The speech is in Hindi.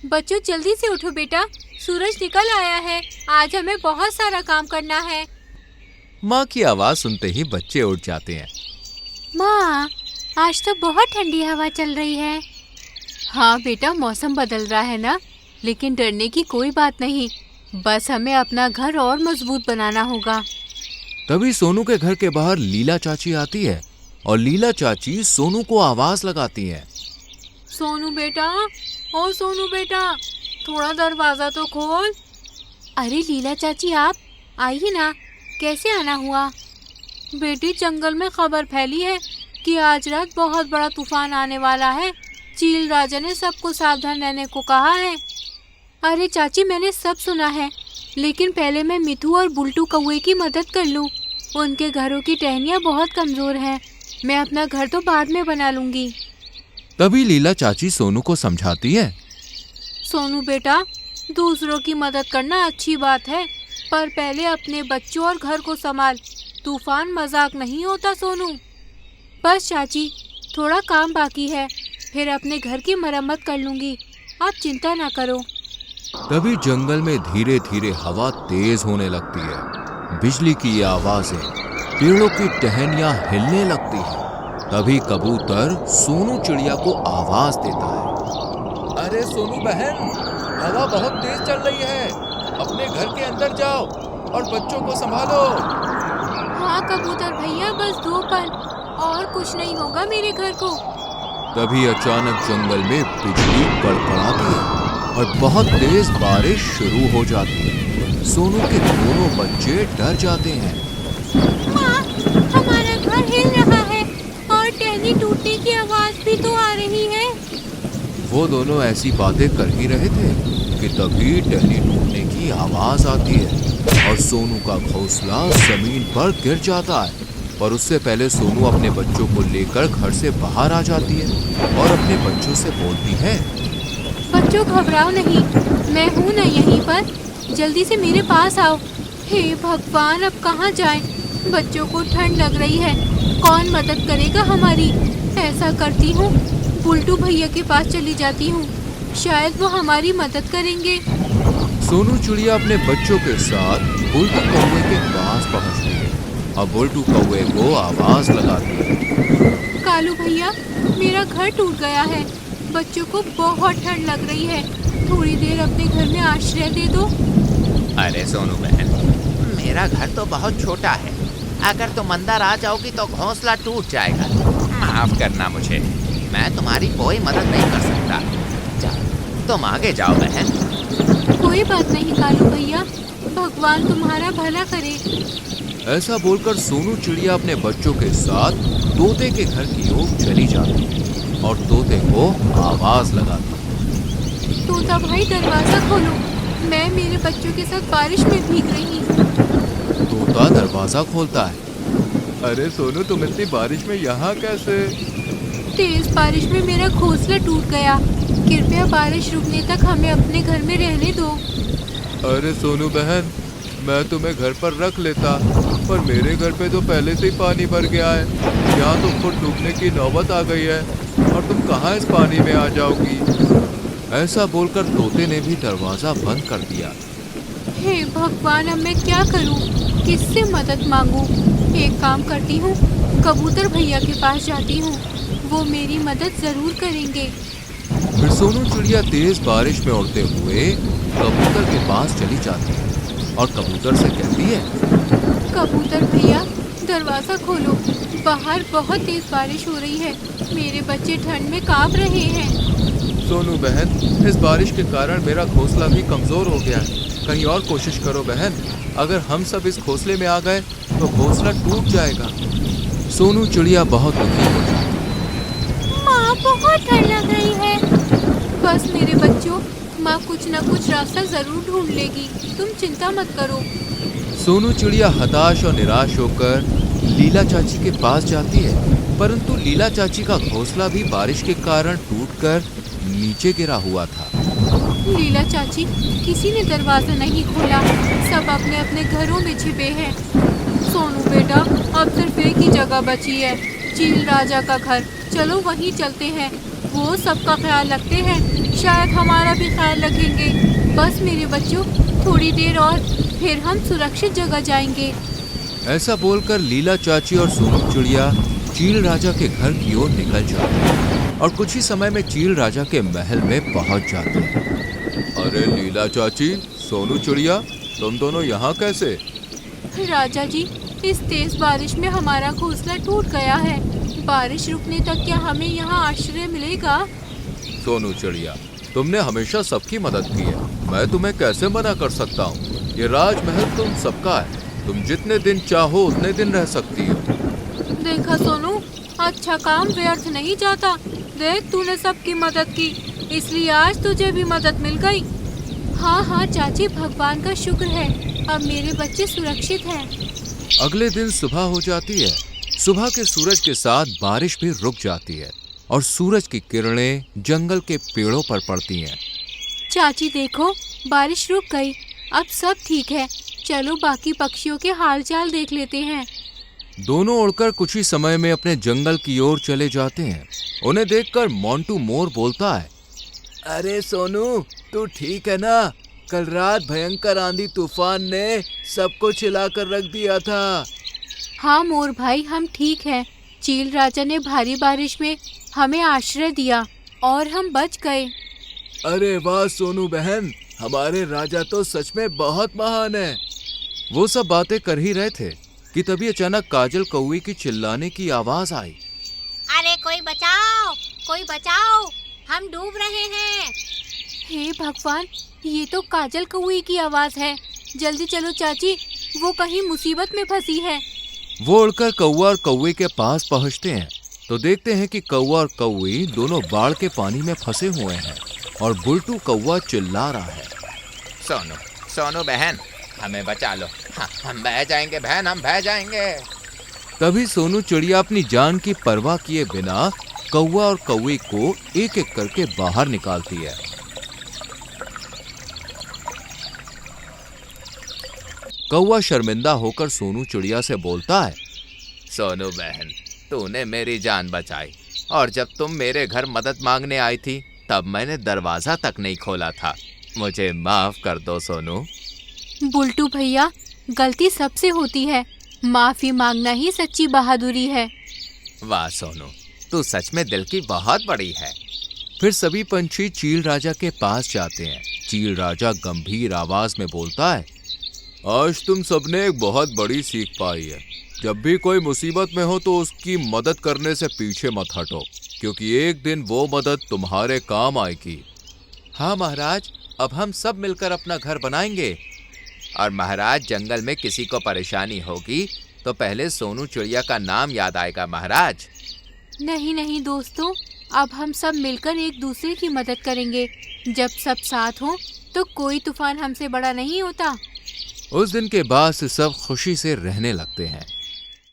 बच्चों जल्दी से उठो बेटा, सूरज निकल आया है। आज हमें बहुत सारा काम करना है। माँ की आवाज सुनते ही बच्चे उठ जाते हैं। माँ, आज तो बहुत ठंडी हवा चल रही है। हाँ बेटा, मौसम बदल रहा है ना, लेकिन डरने की कोई बात नहीं। बस हमें अपना घर और मजबूत बनाना होगा। तभी सोनू के घर के बाहर लीला चाची आती है और लीला चाची सोनू को आवाज लगाती है। सोनू बेटा, ओ सोनू बेटा, थोड़ा दरवाजा तो खोल। अरे लीला चाची, आप आइए ना, कैसे आना हुआ? बेटी, जंगल में खबर फैली है कि आज रात बहुत बड़ा तूफान आने वाला है। चील राजा ने सबको सावधान रहने को कहा है। अरे चाची, मैंने सब सुना है, लेकिन पहले मैं मिठू और बुल्टू कौवे की मदद कर लूं। उनके घरों की टहनियाँ बहुत कमजोर हैं। मैं अपना घर तो बाद में बना लूंगी। तभी लीला चाची सोनू को समझाती है। सोनू बेटा, दूसरों की मदद करना अच्छी बात है, पर पहले अपने बच्चों और घर को संभाल। तूफान मजाक नहीं होता सोनू। बस चाची, थोड़ा काम बाकी है, फिर अपने घर की मरम्मत कर लूंगी। आप चिंता ना करो। तभी जंगल में धीरे धीरे हवा तेज होने लगती है। बिजली की आवाजें, पेड़ों की टहनियां हिलने लगती हैं। तभी कबूतर सोनू चिड़िया को आवाज देता है। अरे सोनू बहन, हवा बहुत तेज चल रही है, अपने घर के अंदर जाओ और बच्चों को संभालो। हाँ कबूतर भैया, बस 2 पल और, कुछ नहीं होगा मेरे घर को। तभी अचानक जंगल में बिजली कड़कड़ाती है और बहुत तेज बारिश शुरू हो जाती है। सोनू के दोनों बच्चे डर जाते हैं। माँ, हमारा घर हिल रहा है और टहनी टूटने की आवाज भी तो आ रही है। वो दोनों ऐसी बातें कर ही रहे थे कि तभी टहनी टूटने की आवाज आती है और सोनू का घोंसला जमीन पर गिर जाता है। पर उससे पहले सोनू अपने बच्चों को लेकर घर से बाहर आ जाती है और अपने बच्चों से बोलती है। बच्चों घबराओ नहीं, मैं हूँ ना यहीं पर, जल्दी से मेरे पास आओ। हे भगवान, अब कहाँ जाएं? बच्चों को ठंड लग रही है, कौन मदद करेगा हमारी? ऐसा करती हूँ, बुल्टू भैया के पास चली जाती हूँ, शायद वो हमारी मदद करेंगे। सोनू चिड़िया अपने बच्चों के साथ बुल्टू कौवे के पास पहुंचती है और बुल्टू कौवे को आवाज लगाती है। कालू भैया, मेरा घर टूट गया है, बच्चों को बहुत ठंड लग रही है, थोड़ी देर अपने घर में आश्रय दे दो। अरे सोनू बहन, मेरा घर तो बहुत छोटा है, अगर तुम अंदर आ जाओगी तो घोंसला टूट जाएगा। माफ करना मुझे, मैं तुम्हारी कोई मदद नहीं कर सकता। जाओ, तुम आगे जाओ बहन। कोई बात नहीं कालू भैया, भगवान तुम्हारा भला करे। ऐसा बोलकर सोनू चिड़िया अपने बच्चों के साथ तोते के घर की ओर चली जाती है और तोते को आवाज लगाती है। तोता भाई, दरवाजा खोलो, मैं मेरे बच्चों के साथ बारिश में भीग रही हूँ। तोता दरवाजा खोलता है। अरे सोनू, तुम इतनी बारिश में यहाँ कैसे? तेज बारिश में मेरा घोंसला टूट गया, कृपया बारिश रुकने तक हमें अपने घर में रहने दो। अरे सोनू बहन, मैं तुम्हें घर पर रख लेता, पर मेरे घर पे तो पहले से ही पानी भर गया है। यहाँ तुमको डूबने की नौबत आ गई है और तुम कहाँ इस पानी में आ जाओगी? ऐसा बोलकर तोते ने भी दरवाजा बंद कर दिया। हे भगवान, अब मैं क्या करूं? किससे मदद मांगूं? एक काम करती हूँ, कबूतर भैया के पास जाती हूँ, वो मेरी मदद जरूर करेंगे। फिर सोनू चिड़िया तेज बारिश में उड़ते हुए कबूतर के पास चली जाती है और कबूतर से कहती है। कबूतर भैया, दरवाजा खोलो, बाहर बहुत तेज बारिश हो रही है, मेरे बच्चे ठंड में कांप रहे हैं। सोनू बहन, इस बारिश के कारण मेरा घोंसला भी कमजोर हो गया है, कहीं और कोशिश करो बहन। अगर हम सब इस घोंसले में आ गए तो घोंसला टूट जाएगा। सोनू चिड़िया बहुत दुखी हो जाती है। माँ, बहुत ठंड लग रही है। बस मेरे बच्चों, माँ कुछ न कुछ रास्ता जरूर ढूंढ लेगी, तुम चिंता मत करो। सोनू चिड़िया हताश और निराश होकर लीला चाची के पास जाती है, परंतु लीला चाची का घोंसला भी बारिश के कारण टूटकर नीचे गिरा हुआ था। लीला चाची, किसी ने दरवाजा नहीं खोला, सब अपने अपने घरों में छिपे हैं। सोनू बेटा, अब सिर्फ एक ही जगह बची है, चील राजा का घर, चलो वहीं चलते हैं, वो सबका ख्याल रखते हैं, शायद हमारा भी ख्याल रखेंगे। बस मेरे बच्चों, थोड़ी देर और फिर हम सुरक्षित जगह जाएंगे। ऐसा बोलकर लीला चाची और सोनू चिड़िया चील राजा के घर की ओर निकल जाते हैं और कुछ ही समय में चील राजा के महल में पहुंच जाते हैं। अरे लीला चाची, सोनू चिड़िया, तुम दोनों यहाँ कैसे? राजा जी, इस तेज बारिश में हमारा घोंसला टूट गया है। बारिश रुकने तक क्या हमें यहाँ आश्रय मिलेगा? सोनू चिड़िया, तुमने हमेशा सबकी मदद की है, मैं तुम्हें कैसे मना कर सकता हूँ? ये राजमहल तुम सबका है, तुम जितने दिन चाहो उतने दिन रह सकती हो। देखा सोनू, अच्छा काम व्यर्थ नहीं जाता। देख, तूने सबकी मदद की, इसलिए आज तुझे भी मदद मिल गई। हाँ हाँ चाची, भगवान का शुक्र है, अब मेरे बच्चे सुरक्षित हैं। अगले दिन सुबह हो जाती है। सुबह के सूरज के साथ बारिश भी रुक जाती है और सूरज की किरणें जंगल के पेड़ों पर पड़ती हैं। चाची देखो, बारिश रुक गई, अब सब ठीक है। चलो बाकी पक्षियों के हालचाल देख लेते हैं। दोनों उड़कर कुछ ही समय में अपने जंगल की ओर चले जाते हैं। उन्हें देखकर मोंटू मोर बोलता है, अरे सोनू, तू ठीक है ना? कल रात भयंकर आंधी तूफान ने सबको चिल्लाकर रख दिया था। हाँ मोर भाई, हम ठीक हैं। चील राजा ने भारी बारिश में हमें आश्रय दिया और हम बच गए। अरे वाह सोनू बहन, हमारे राजा तो सच में बहुत महान है। वो सब बातें कर ही रहे थे कि तभी अचानक काजल कौवे की चिल्लाने की आवाज आई। अरे कोई बचाओ, कोई बचाओ, हम डूब रहे हैं। हे भगवान, ये तो काजल कौवे की आवाज है। जल्दी चलो चाची, वो कहीं मुसीबत में फंसी है। वो उड़कर कौवा और कौवे के पास पहुंचते हैं तो देखते हैं कि कौवा और कौवे दोनों बाढ़ के पानी में फंसे हुए हैं और बुलटू कौवा चिल्ला रहा है, सोनू, सोनू बहन, हमें बचा लो। हाँ, हम बह जाएंगे बहन, हम बह जाएंगे। तभी सोनू चिड़िया अपनी जान की परवाह किए बिना कौवा और कौवे को एक एक करके बाहर निकालती है। कौवा शर्मिंदा होकर सोनू चिड़िया से बोलता है, सोनू बहन, तूने मेरी जान बचाई और जब तुम मेरे घर मदद मांगने आई थी तब मैंने दरवाजा तक नहीं खोला था। मुझे माफ कर दो सोनू। बुलटू भैया, गलती सबसे होती है, माफी मांगना ही सच्ची बहादुरी है। वाह सोनू, तू सच में दिल की बहुत बड़ी है। फिर सभी पंछी चील राजा के पास जाते हैं। चील राजा गंभीर आवाज में बोलता है, आज तुम सबने एक बहुत बड़ी सीख पाई है। जब भी कोई मुसीबत में हो तो उसकी मदद करने से पीछे मत हटो, क्योंकि एक दिन वो मदद तुम्हारे काम आएगी। हाँ महाराज, अब हम सब मिलकर अपना घर बनाएंगे। और महाराज, जंगल में किसी को परेशानी होगी तो पहले सोनू चिड़िया का नाम याद आएगा महाराज। नहीं नहीं दोस्तों, अब हम सब मिलकर एक दूसरे की मदद करेंगे। जब सब साथ हों तो कोई तूफान हमसे बड़ा नहीं होता। उस दिन के बाद से सब खुशी से रहने लगते हैं।